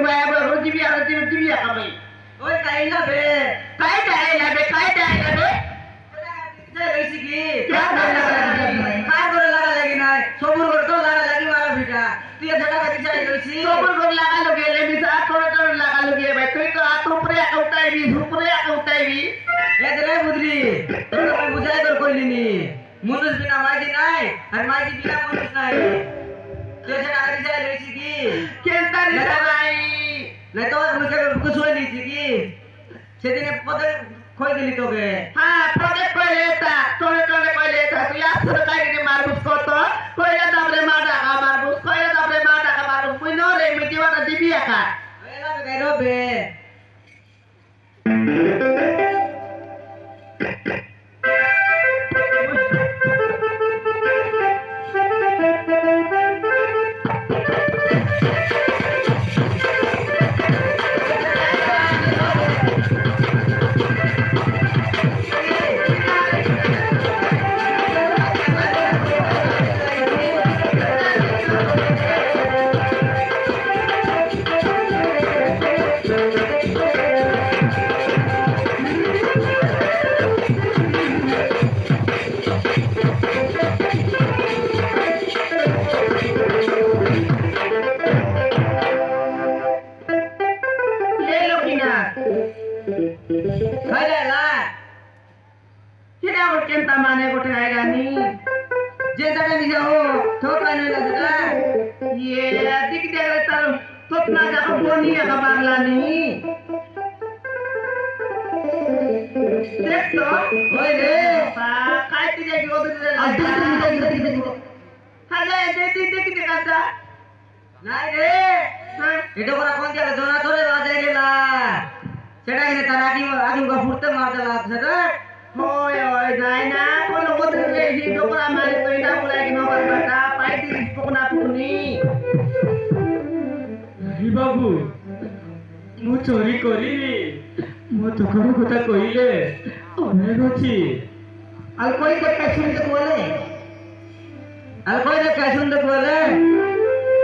बरोबर रोजी बी आला ती ती का बाई ओय काही ना बे काय द्यायला बे काय द्यायला बे रहीसी की क्या बोलला नाही काय बोलायला लागा लागी नाही सोबूर करतो लागा लागी मला बेटा तू या झटा का तिच्या रहीसी सोबत कोण लागालो गेले मी थोडं लागालो गेले बाई तुई तो आत उपरे उठाई बी उपरे उठाई बी हे रे बुद्री तुला काय बुझाय कर कोणी नी मुनुस बिना माझी नाही आणि माझी बिना मुनुस नाही तुझ्या झटा का तिच्या रहीसी की केलता रे बाई नाही तो मुझे कुसोय लीची की सेदिने पदे खोय दिली तो गे हा प्रोजेक्ट पहिले येतात थोडे पहिले येतात तू याच काय की मारबूस करतो पहिले दाबरे माटा का मारबूस पहिले दाबरे माटा का मारबूस कोई नो रे मी जीवाला दिबी का वेला काय रो बे माने गोटे आएगा नहीं जे तक नहीं जाओ ठोका नहीं लगता ये दिख देगा तारो तो ना जाको बोनी है बांग्ला नहीं देख तो ओए रे काय तुझे की ओदर हाले देख देखा नाही रे एटो कोणा कोणत्या दोना थोडे वाजाय गेला सेटा गेले तर आगी का फुटते मारला सगळं होय होय नाही ना कोण ओदर रे ही डोकरा मारे तो इना बोला की नंबर बता पाइटी पोकना पुनी अरे बाबू मु चोरी करिली मो तोकरो কথা কইলে অনেক আছে আর কই কে শুনতে বলে আর কই রে কে শুনতে বলে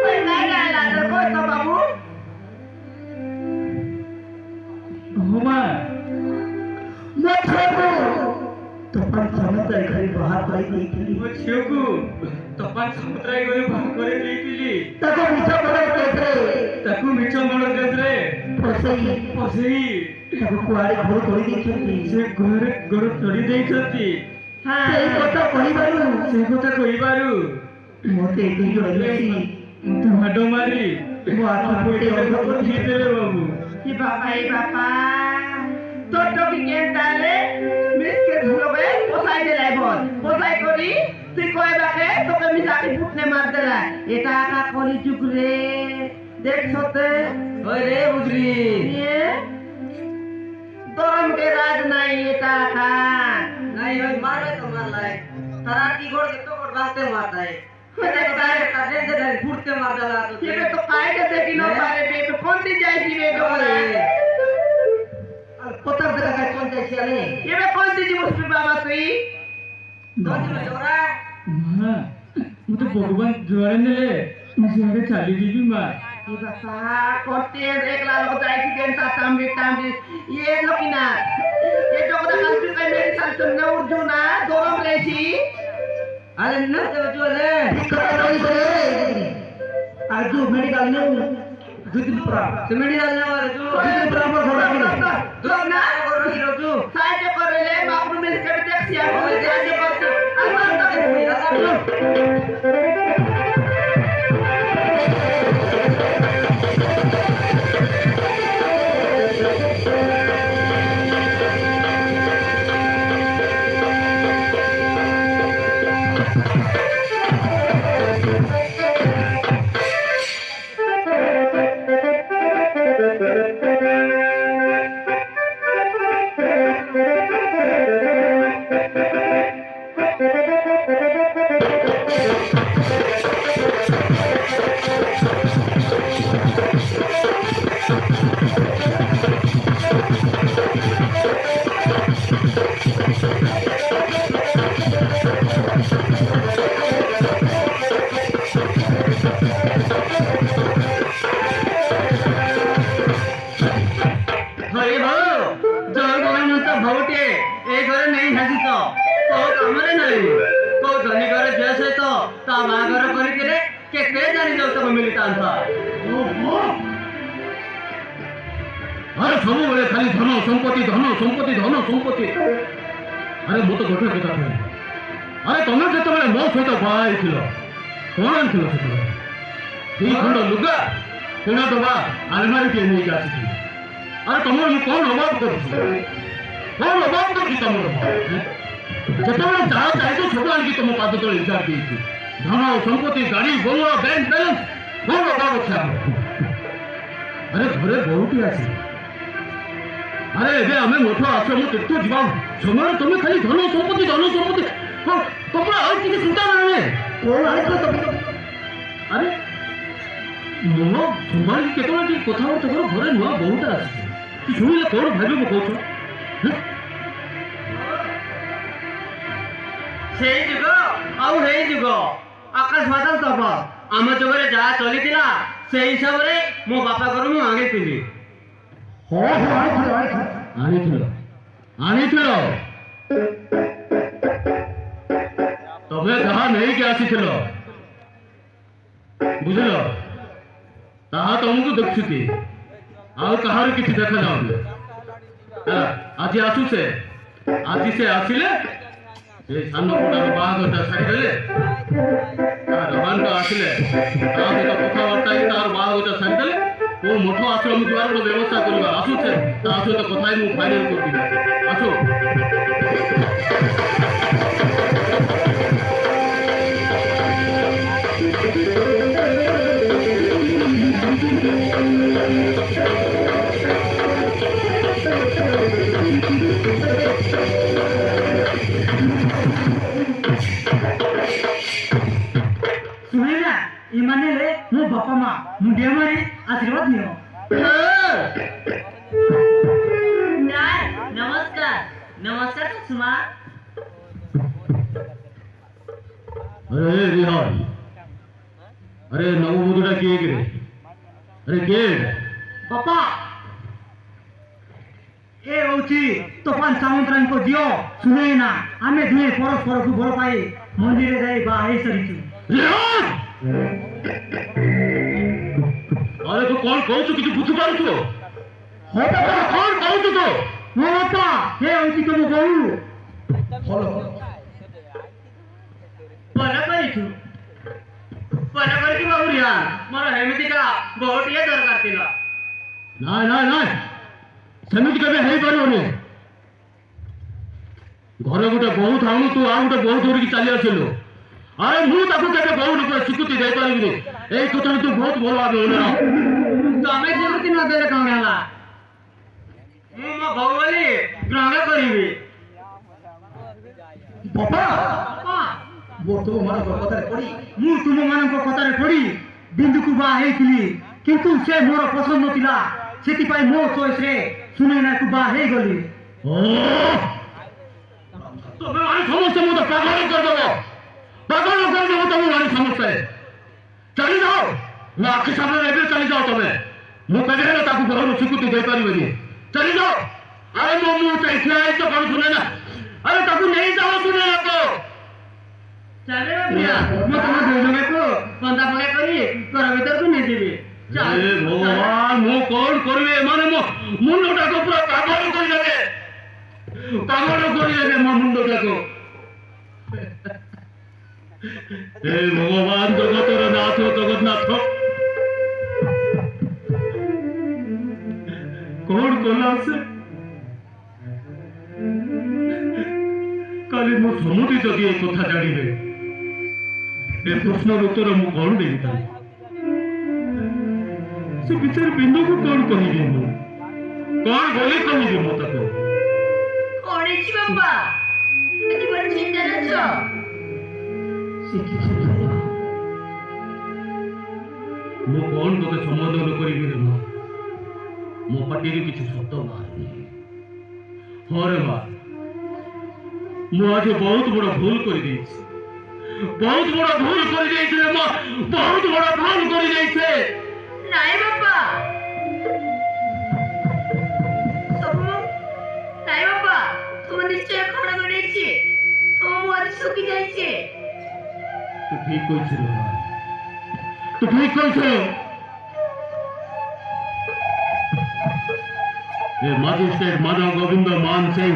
कोई नाही आला तर कोण तो बाबू होमा मोठो तो पण समजतय घरी बाहेर पाई देईली मो छियोकू तपन समुद्राई गयो भाग करे देईली ताको मिठो बडो रे ताकू मिठो मणो रे पसई पसेई ताको कुआडे घर तोड़ी देछंती से घर तोड़ी देइछंती हां सेई কথা কইবারু से কথা কইबारु मोते एती जोइसी मते माडो मारी मो आखा फुटे को देले बाबू कि बाबा ए बाबा तो की केंताले मिस के धुलोबे पोसाई देलाई बोल पोसाई करी তুই কয় বাকে তোকে আমি চাকরি ফুটনে মার দেলাই এটা আকা করি যুগ রে দেখ সতে ওই রে বুঝলি ये দরম কে রাজ নাই এটা আকা নাই ওই মারে তো মারলাই তারা কি গোড় তো গোড় বাতে মারতাই এটা তারে তারে যে ফুটতে মারদালা তো ये तो काय के देखी न पारे बे तो कौन दी जाई दी बे डोले पत्थर देखा काय कोण जायची आले ये बे कौन दी मुस्लिम बाबा तुई दोन दिवस जोरा মা মু তো ভগবান জোরে নেলে মুসে চালি দিবি মা ये बाबा कोते एक लालो जाई की देन ताम ये लोकिना ये डोकरा कालपी काय मेरी साल तो न उर्जू ना दोरम लेची अरे न ते जोले करा रही से आजू मेडिकल ने दुदिपुरा ते मेडिकल ने वाले तू दुदिपुरा पर घोड़ा दो ना करो हीरो तू साइड करेले बापू मिल के टैक्सी आ कोई जाने करते ତା ବାହାଘର କରିଥିଲେ କେତେ ଜାଣି ଯୌତୁକ ମିଳିଥାନ୍ତା। ଆରେ ସବୁବେଳେ ଖାଲି ଧନ ସମ୍ପତ୍ତି ଧନ ସମ୍ପତ୍ତି ଧନ ସମ୍ପତ୍ତି। ଆରେ ମୁଁ ତ ଗୋଟେ କଥା କହିବି, ଆରେ ତମେ ଯେତେବେଳେ ମୋ ସହିତ ବାହା ହେଇଥିଲ କଣ ଆଣିଥିଲ ସେତେବେଳେ? 2 ଖଣ୍ଡ ଲୁଗା କିଣା ଦବା ଆଲମାରିଟିଏ ନେଇକି ଆସିଥିଲି। ଆରେ ତମର ମୁଁ କଣ ଅଭାବ କରୁଛି? କଣ ଅଭାବ କରୁଛି ତମର? ଯେତେବେଳେ ଯାହା ଚାହିଁଛ ସବୁ ଆଣିକି ତମ ପାଦ ତଳେ ଇଜାଡ଼ ଦେଇଛି। ଧନ ସମ୍ପତ୍ତି ଗାଡ଼ି ବଙ୍ଗଳା ବ୍ୟାଙ୍କ ବ୍ୟାଲେନ୍ସ କଣ ଅଭାବ ଅଛି ଆମର? ଆରେ ଘରେ ବହୁଟି ଅଛି। ଆରେ ଏବେ ଆମେ ମଠ ଆଶ୍ରମ ତୀର୍ଥ ଯିବା ସମୟରେ ତମେ ଖାଲି ଧନ ସମ୍ପତ୍ତି ତମର ଆଉ କିଛି ଚିନ୍ତା ନାହିଁ। କଣ ଆଣିଛ ତମେ? ଆରେ ମନ ସମ୍ଭାଳି କେତେବେଳେ ଟିକେ କଥାବାର୍ତ୍ତା କର। ଘରେ ନୂଆ ବହୁଟା ଆସିଛି, କି ଶୁଣିଲେ କଣ ଭାବିବ କହୁଛ? ସେଇ ଯୁଗ ଆଉ ହେଇ ଯୁଗ ଆକାଶ ପାତାଳ ତଫାତ। ଆମ ଯୁଗରେ ଯାହା ଚଳିଥିଲା ସେଇ ହିସାବରେ ମୋ ବାପା ଘରୁ ମୁଁ ଆଣିଥିଲି। ଆଣିଥିଲ ଆଣିଥିଲ ତମେ ଯାହା ନେଇକି ଆସିଥିଲ ବୁଝିଲ, ତାହା ତମକୁ ଦେଖୁଛି, ଆଉ କାହାର କିଛି ଦେଖାଯାଉନି। ଆଜି ଆସୁ ସେ, ଆଜି ସେ ଆସିଲେ ସେ ସାନ ପୁଅଟାର ବାହାଘରଟା ସାରିଦେଲେ, ତାର ବାନ୍ଧ ଆସିଲେ ତା ସହିତ କଥାବାର୍ତ୍ତା ହେଇକି ତାର ବାହାଘରଟା ସାରିଦେଲେ ଓ ମଠ ଆଶ୍ରମ ଯିବାର ଗୋଟେ ବ୍ୟବସ୍ଥା କରିବା। ଆସୁଛେ ତା ସହିତ କଥା ହେଇ ମୁଁ ଫାଇନାଲ କରିବି। ଆସୁ। ଶୁଣିଲା ଏମାନେ ହେଲେ ମୋ ବାପା ମା, ମୁଣ୍ଡିଆ ମାରି ଆଶୀର୍ବାଦ ନିଅ। ନମସ୍କାର ନମସ୍କାର ସୁଷମା। अरे रिहान, अरे नवबधूटा किए गे? अरे के ବାପା ଏ ହଉଛି ତୋଫାନ ସାମନ୍ତରାୟଙ୍କ ଝିଅ ସୁନୟନା। ଆମେ ଦୁହେଁ ପରସ୍ପରକୁ ଭଲ ପାଇ ମନ୍ଦିରରେ ଯାଇ ବାହା ହେଇ ସାରିଛୁ। रिहान, अरे तू कौन कहू किसी बुझी पारुଛୁ? ହଁ ବାପା, कौन कहू तो? ହଁ ବାପା, ଏ ହଉଛି ତମ ବୋହୂ। ଭଲ କରିଛୁ, ଭଲ କରିଛୁ ବାବୁ ରିହାନ। ମୋର ଏମିତିକା ବୋହୂଟିଏ ଦରକାର ଥିଲା। ନାଇଁ ନାଇଁ ନାଇଁ, ସେମିତି କେବେ ହେଇପାରିବନି। ଘରେ ଗୋଟେ ବୋହୂ ଥାଉଣୁ ତୁ ଆଉ ଗୋଟେ ବୋହୂ ଧରିକି ଚାଲି ଆସିଲୁ। ଆରେ ମୁଁ ତାକୁ କେବେ ବୋହୂ ରୂପରେ ସ୍ୱୀକୃତି ଦେଇପାରିବିନି। ଏଇ କଥାରେ ତୁ ବହୁତ ଭଲ ଭାବେ ଓହ୍ଲେଇ। ତମେ ସେମିତି ନ ଦେଲେ କଣ ହେଲା? ମୁଁ ମୋ ବୋହୂ ବୋଲି ଗ୍ରହଣ କରିବି। ବାପା ବାପା, ମୁଁ ତୁମମାନଙ୍କ କଥାରେ ପଡ଼ି ବିନ୍ଦୁକୁ ବାହା ହେଇଥିଲି, କିନ୍ତୁ ସେ ମୋର ପସନ୍ଦ ଥିଲା। ସେଥିପାଇଁ ମୋ ଚଏସରେ ସୁନୟନାକୁ ବାହା ହେଇଗଲି। ତମେ ମାନେ ସମସ୍ତେ ମତେ ପାଗଳ କରିଦେବ, ପାଗଳ କରିଦେବ ତମେ ମାନେ ସମସ୍ତେ। ଚାଲି ଯାଅ, ମୋ ଆଖି ସାମ୍ନାରେ ଏବେ ଚାଲି ଯାଅ ତମେ। ମୁଁ କେବେ ହେଲେ ତାକୁ ଘରରୁ ସ୍ୱୀକୃତି ଦେଇପାରିବିନି। ଚାଲି ଯାଅ। ଆରେ ମୋ ମୁଁ ଠିଆ ହେଇଛ କଣ ଶୁଣେ ନା? ଆରେ ତାକୁ ନେଇଯାଅ ସୁନୟନାକୁ। ମୁଁ ତମ ଦୁଇ ଜଣକୁ ବନ୍ଧା ପକା କରି ଘର ଭିତରକୁ ନେଇଯିବି। ହେ ଭଗବାନ, ମୁଁ କଣ କରିବି? ଏମାନେ ମୋ ମୁଣ୍ଡଟାକୁ ପୁରା ପାଗଳ କରିଦେବେ, ପାଗଳ କରିଦେବେ ମୋ ମୁଣ୍ଡଟାକୁ। हे भगवान जगतर नाथ जगन्नाथ, कौन कला से काली मो समुदी जदि ए कथा जानिबे ए प्रश्न उत्तर मु कौन देबी ताले? से बिचार बिंदु को कौन कहिबे? मु कौन बोली कहिबे मो ताको? कौन है बाबा? एती बड़ चिंता न छ। मु कौन तोते समाधान करिबे रे मां? मो पाटी किसी शब्द बाहर हाँ रे मां, मु आज बहुत बड़ा भूल कर बहुत बड़ा भूल कर रे मां, बहुत बड़ा भूल कर नहीं बाबा, सब नहीं बाबा, तुम निश्चय खड़ा कर छी। तुम आज सुखी जाई छी। तू ठीक কইছিস রে মা तू ठीक কইছিস ये मजिस्ट्रेट माधव गोविंद मान सिंह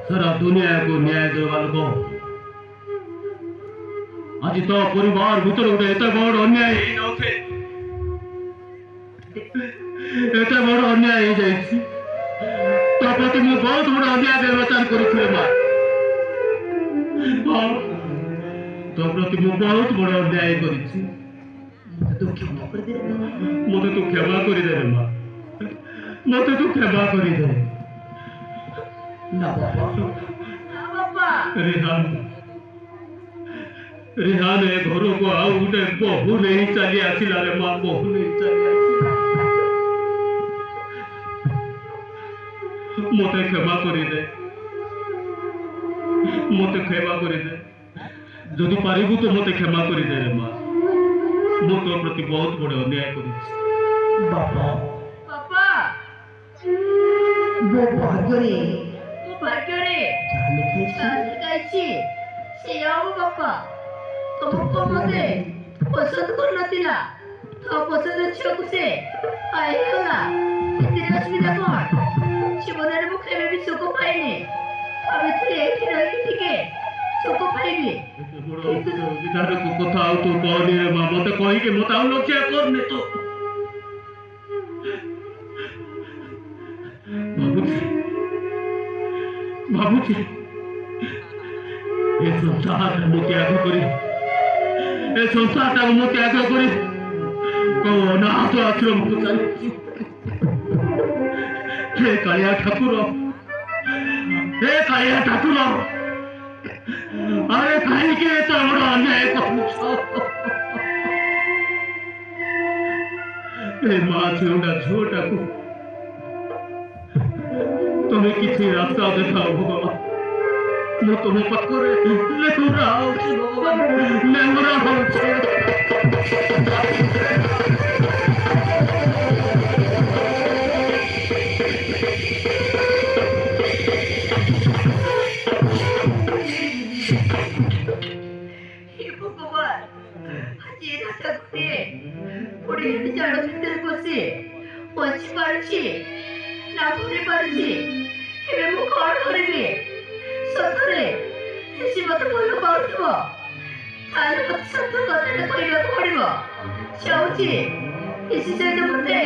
सारा दुनिया को न्याय देवाल को आज तो परिवार भीतर गोटे एत बड़ अन्याय एत बड़ अन्याय हो जाइछि तो प्रति मु बहुत बड़ अन्याय व्यवचार करिथिले मां तो प्रति मु बहुत बड़ अन्याय करिछि तू क्षमा कर दे मते तू क्षमा करि दे रे मां मते तू क्षमा करि दे ना बाबा हाँ बाबा रिहान रिहान ए घर को आउ गोटे बहु नहीं चली आसिला रे मां बहु नहीं चली आसिला मते क्षमा करि दे मते क्षमा करि दे जदि पारिबु तो मते क्षमा करि दे रे मां मो तो प्रति बहुत बड़ अन्याय करिछि बाबा बाबा वो भाग्यरे ମୁଁ ଭାଗ୍ୟରେ ଲେଖାଇଛି ସେଇଆ ହବ ବାପା ତମକୁ ମତେ ପସନ୍ଦ କରୁନଥିଲା ତ ପସନ୍ଦ ଝିଅକୁ ସେ ପାଇଗଲା ଏଥିରେ ଅସୁବିଧା କଣ ଜୀବନରେ ମୁଁ କେବେ ବି ସୁଖ ପାଇନି ଭାବିଥିଲି ଏଇଠି ରହିକି ଟିକେ ସୁଖ ପାଇବି विधान को कथा आउ तू कहनी रे मां मते कहि के मते आउ लक्ष्य करने तो बाबूजी ये संसार मु त्याग करी ए संसार मु त्याग करी को अनाथ आश्रम को चली हे कालिया ठाकुर अरे कहीं के तो बड़ा अन्याय करूछो ए मां छोटा छोटा को तुम्हें किसी रास्ता दिखाओ भगवान मैं तुम्हें पकड़े लेकुरा हो भगवान लेकुरा हो हे भगवान ଆଜି ଏ ରାସ୍ତା ଗୋଟିଏ କୋଡ଼ିଏ ଜାଳ ଭିତରେ ପଶି ବଞ୍ଚି ପାରୁଛି ନା ଭୁଲି ପାରୁଛି ଏବେ ମୁଁ କଣ କରିବି ସତରେ ସେ ମତେ ଭଲ ପାଉଥିବ ତାହେଲେ ମତେ ସତ କଥାଟା କହିବାକୁ ପଡ଼ିବ ଚାହୁଁଛି କିଛି ସହିତ ମତେ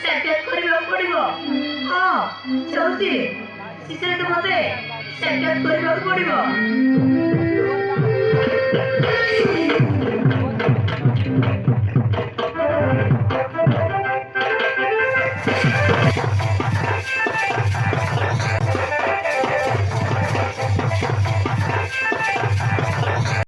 ସାକ୍ଷାତ କରିବାକୁ ପଡ଼ିବ ହଁ ଚାହୁଁଛି ସେ ସହିତ ମତେ ସାକ୍ଷାତ କରିବାକୁ ପଡ଼ିବ